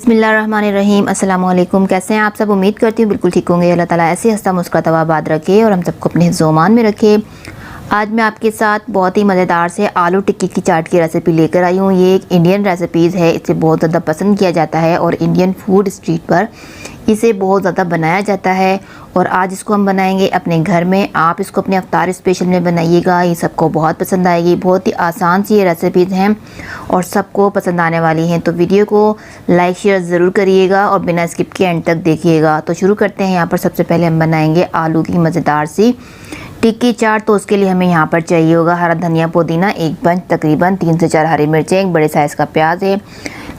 बिस्मिल्लाहिर्रहमानिर्रहीम। अस्सलाम वालेकुम। कैसे हैं आप सब? उम्मीद करती हूँ बिल्कुल ठीक होंगे। अल्लाह ताला ऐसे हंसता मुस्कुराता आबाद रखे और हम सबको अपने ज़ोमान में रखे। आज मैं आपके साथ बहुत ही मज़ेदार से आलू टिक्की की चाट की रेसिपी लेकर आई हूँ। ये एक इंडियन रेसिपीज़ है, इसे बहुत ज़्यादा पसंद किया जाता है और इंडियन फूड स्ट्रीट पर इसे बहुत ज़्यादा बनाया जाता है। और आज इसको हम बनाएंगे अपने घर में। आप इसको अपने अफ्तार स्पेशल में बनाइएगा, ये सबको बहुत पसंद आएगी। बहुत ही आसान सी ये रेसिपीज़ हैं और सबको पसंद आने वाली हैं। तो वीडियो को लाइक शेयर ज़रूर करिएगा और बिना स्किप के एंड तक देखिएगा। तो शुरू करते हैं। यहाँ पर सबसे पहले हम बनाएंगे आलू की मज़ेदार सी टिक्की चाट। तो उसके लिए हमें यहाँ पर चाहिए होगा हरा धनिया पुदीना, एक बंच, तकरीबन 3 से 4 हरी मिर्चें, एक बड़े साइज़ का प्याज है,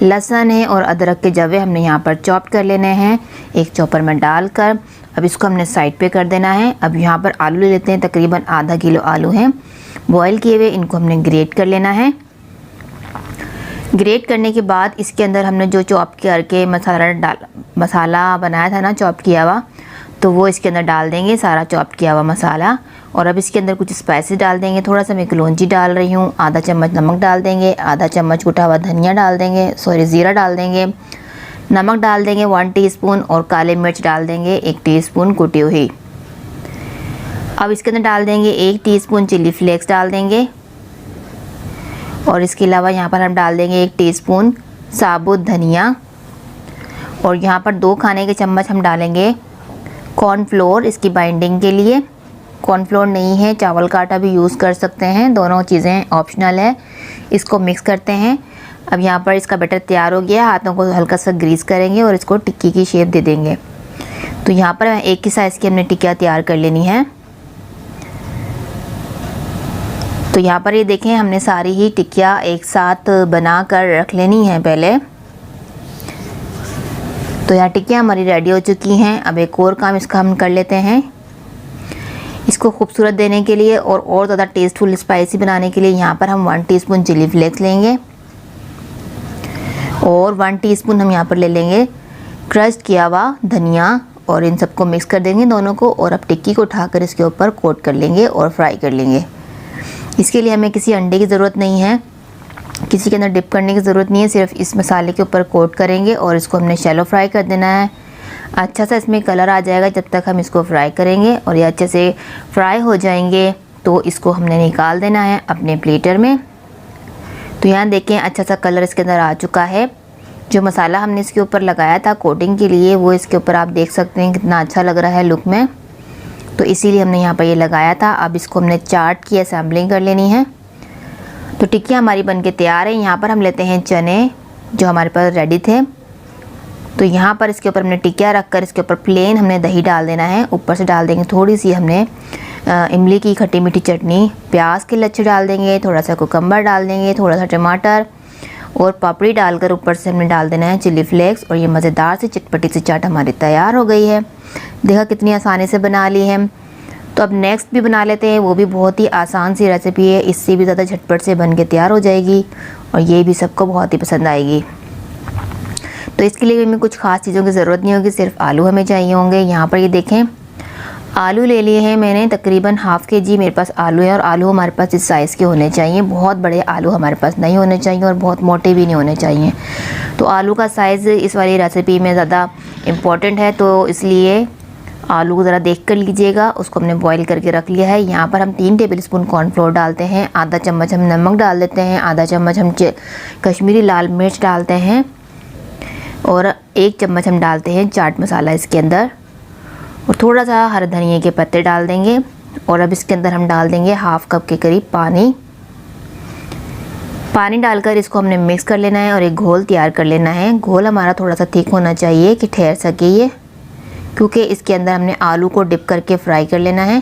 लहसुन है और अदरक के जवे हमने यहाँ पर चॉप कर लेने हैं एक चॉपर में डालकर। अब इसको हमने साइड पे कर देना है। अब यहाँ पर आलू ले लेते हैं, तकरीबन आधा किलो आलू हैं बॉयल किए हुए, इनको हमने ग्रेट कर लेना है। ग्रेट करने के बाद इसके अंदर हमने जो चॉप करके मसाला बनाया था ना, चॉप किया हुआ, तो वो इसके अंदर डाल देंगे, सारा चॉप किया हुआ मसाला। और अब इसके अंदर कुछ स्पाइसेस डाल देंगे। थोड़ा सा मैं कलौंजी डाल रही हूँ, आधा चम्मच नमक डाल देंगे, आधा चम्मच कुटा हुआ धनिया डाल देंगे, ज़ीरा डाल देंगे, नमक डाल देंगे 1 टीस्पून और काले मिर्च डाल देंगे 1 टीस्पून कुटी हुई। अब इसके अंदर डाल देंगे 1 टीस्पून चिली फ्लेक्स डाल देंगे और इसके अलावा यहाँ पर हम डाल देंगे 1 टीस्पून साबुत धनिया। और यहाँ पर 2 खाने के चम्मच हम डालेंगे कॉर्नफ्लोर इसकी बाइंडिंग के लिए। कॉर्नफ्लोर नहीं है, चावल का आटा भी यूज़ कर सकते हैं, दोनों चीज़ें ऑप्शनल है। इसको मिक्स करते हैं। अब यहाँ पर इसका बैटर तैयार हो गया। हाथों को हल्का सा ग्रीस करेंगे और इसको टिक्की की शेप दे देंगे। तो यहाँ पर एक ही साइज़ की हमने टिक्कियाँ तैयार कर लेनी है। तो यहाँ पर ये देखें, हमने सारी ही टिक्कियाँ एक साथ बना कर रख लेनी है पहले। तो यहाँ टिक्कियाँ हमारी रेडी हो चुकी हैं। अब एक और काम इसका हम कर लेते हैं। इसको खूबसूरत देने के लिए और ज़्यादा टेस्टफुल स्पाइसी बनाने के लिए यहाँ पर हम 1 टीस्पून चिली फ्लेक्स लेंगे और 1 टीस्पून हम यहाँ पर ले लेंगे क्रश किया हुआ धनिया और इन सबको मिक्स कर देंगे दोनों को। और अब टिक्की को उठाकर इसके ऊपर कोट कर लेंगे और फ्राई कर लेंगे। इसके लिए हमें किसी अंडे की ज़रूरत नहीं है, किसी के अंदर डिप करने की ज़रूरत नहीं है, सिर्फ इस मसाले के ऊपर कोट करेंगे और इसको हमने शैलो फ्राई कर देना है। अच्छा सा इसमें कलर आ जाएगा जब तक हम इसको फ्राई करेंगे और ये अच्छे से फ्राई हो जाएंगे तो इसको हमने निकाल देना है अपने प्लेटर में। तो यहाँ देखें, अच्छा सा कलर इसके अंदर आ चुका है। जो मसाला हमने इसके ऊपर लगाया था कोटिंग के लिए, वो इसके ऊपर आप देख सकते हैं कितना अच्छा लग रहा है लुक में, तो इसीलिए हमने यहाँ पर ये लगाया था। अब इसको हमने चाट की असेंबलिंग कर लेनी है। तो टिक्कियाँ हमारी बनके तैयार है। यहाँ पर हम लेते हैं चने जो हमारे पास रेडी थे। तो यहाँ पर इसके ऊपर हमने टिक्कियाँ रख कर इसके ऊपर प्लेन हमने दही डाल देना है। ऊपर से डाल देंगे थोड़ी सी हमने इमली की खट्टी मीठी चटनी, प्याज के लच्छे डाल देंगे, थोड़ा सा कुकम्बर डाल देंगे, थोड़ा सा टमाटर और पापड़ी डालकर ऊपर से हमने डाल देना है चिली फ्लेक्स। और ये मज़ेदार सी चटपटी सी चाट हमारी तैयार हो गई है। देखा कितनी आसानी से बना ली है। तो अब नेक्स्ट भी बना लेते हैं, वो भी बहुत ही आसान सी रेसिपी है, इससे भी ज़्यादा झटपट से बन के तैयार हो जाएगी और ये भी सबको बहुत ही पसंद आएगी। तो इसके लिए हमें कुछ ख़ास चीज़ों की ज़रूरत नहीं होगी, सिर्फ आलू हमें चाहिए होंगे। यहाँ पर ये देखें, आलू ले लिए हैं मैंने, तकरीबन ½ kg मेरे पास आलू है। और आलू हमारे पास इस साइज़ के होने चाहिए, बहुत बड़े आलू हमारे पास नहीं होने चाहिए और बहुत मोटे भी नहीं होने चाहिए। तो आलू का साइज़ इस वाली रेसिपी में ज़्यादा इम्पॉर्टेंट है, तो इसलिए आलू को ज़रा देख कर लीजिएगा। उसको हमने बॉईल करके रख लिया है। यहाँ पर हम 3 टेबलस्पून कॉर्नफ्लोर डालते हैं, आधा चम्मच हम नमक डाल देते हैं, आधा चम्मच हम कश्मीरी लाल मिर्च डालते हैं और 1 चम्मच हम डालते हैं चाट मसाला इसके अंदर और थोड़ा सा हरे धनिए के पत्ते डाल देंगे। और अब इसके अंदर हम डाल देंगे ½ कप के करीब पानी डालकर इसको हमने मिक्स कर लेना है और एक घोल तैयार कर लेना है। घोल हमारा थोड़ा सा थिक होना चाहिए कि ठहर सके ये, क्योंकि इसके अंदर हमने आलू को डिप करके फ्राई कर लेना है।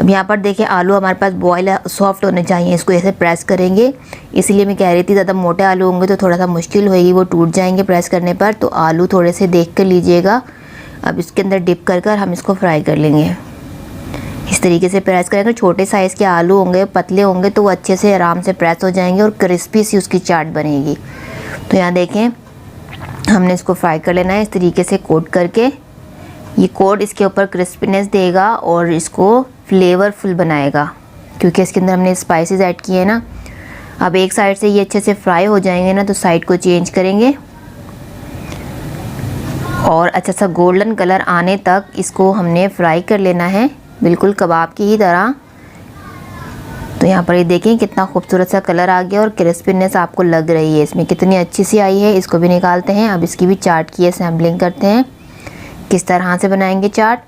अब यहाँ पर देखिए, आलू हमारे पास बॉयल सॉफ्ट होने चाहिए, इसको ऐसे प्रेस करेंगे। इसलिए मैं कह रही थी ज़्यादा मोटे आलू होंगे तो थोड़ा सा मुश्किल होगी, वो टूट जाएंगे प्रेस करने पर। तो आलू थोड़े से देख कर लीजिएगा। अब इसके अंदर डिप कर कर हम इसको फ्राई कर लेंगे। इस तरीके से प्रेस करेंगे। छोटे साइज़ के आलू होंगे, पतले होंगे, तो वो अच्छे से आराम से प्रेस हो जाएंगे और क्रिस्पी सी उसकी चाट बनेगी। तो यहाँ देखें, हमने इसको फ्राई कर लेना है इस तरीके से कोट करके। ये कोट इसके ऊपर क्रिस्पीनेस देगा और इसको फ्लेवरफुल बनाएगा, क्योंकि इसके अंदर हमने स्पाइसेस ऐड किए हैं ना। अब एक साइड से ये अच्छे से फ्राई हो जाएंगे ना, तो साइड को चेंज करेंगे और अच्छा सा गोल्डन कलर आने तक इसको हमने फ्राई कर लेना है, बिल्कुल कबाब की ही तरह। तो यहाँ पर ये देखें कितना खूबसूरत सा कलर आ गया और क्रिस्पीनेस आपको लग रही है इसमें, कितनी अच्छी सी आई है। इसको भी निकालते हैं। अब इसकी भी चाट की असेंबलिंग करते हैं, किस तरह से बनाएंगे चाट।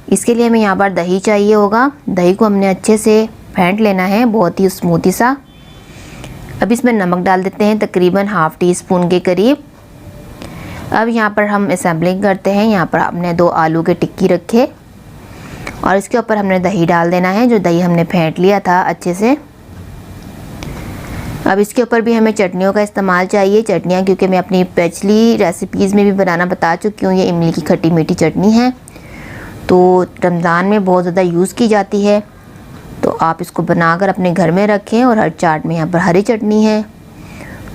इसके लिए हमें यहाँ पर दही चाहिए होगा। दही को हमने अच्छे से फेंट लेना है, बहुत ही स्मूथी सा। अब इसमें नमक डाल देते हैं, तकरीबन हाफ़ टी स्पून के करीब। अब यहाँ पर हम असेंबलिंग करते हैं। यहाँ पर हमने 2 आलू के टिक्की रखे और इसके ऊपर हमने दही डाल देना है, जो दही हमने फेंट लिया था अच्छे से। अब इसके ऊपर भी हमें चटनियों का इस्तेमाल चाहिए। चटनियाँ क्योंकि मैं अपनी पिछली रेसिपीज़ में भी बनाना बता चुकी हूँ, ये इमली की खट्टी मीठी चटनी है, तो रमज़ान में बहुत ज़्यादा यूज़ की जाती है। तो आप इसको बनाकर अपने घर में रखें। और हर चाट में यहाँ पर हरी चटनी है,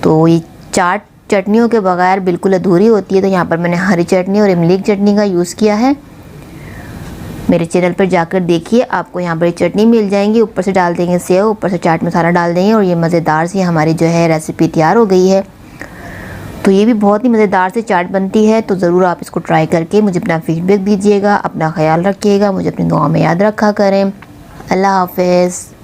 तो ये चाट चटनियों के बगैर बिल्कुल अधूरी होती है। तो यहाँ पर मैंने हरी चटनी और इमली की चटनी का यूज़ किया है। मेरे चैनल पर जाकर देखिए, आपको यहाँ पर चटनी मिल जाएंगी। ऊपर से डाल देंगे सेव, ऊपर से चाट मसाला डाल देंगे और ये मज़ेदार सी हमारी जो है रेसिपी तैयार हो गई है। तो ये भी बहुत ही मज़ेदार सी चाट बनती है। तो ज़रूर आप इसको ट्राई करके मुझे अपना फीडबैक दीजिएगा। अपना ख्याल रखिएगा, मुझे अपनी दुआ में याद रखा करें। अल्लाह हाफ़िज़।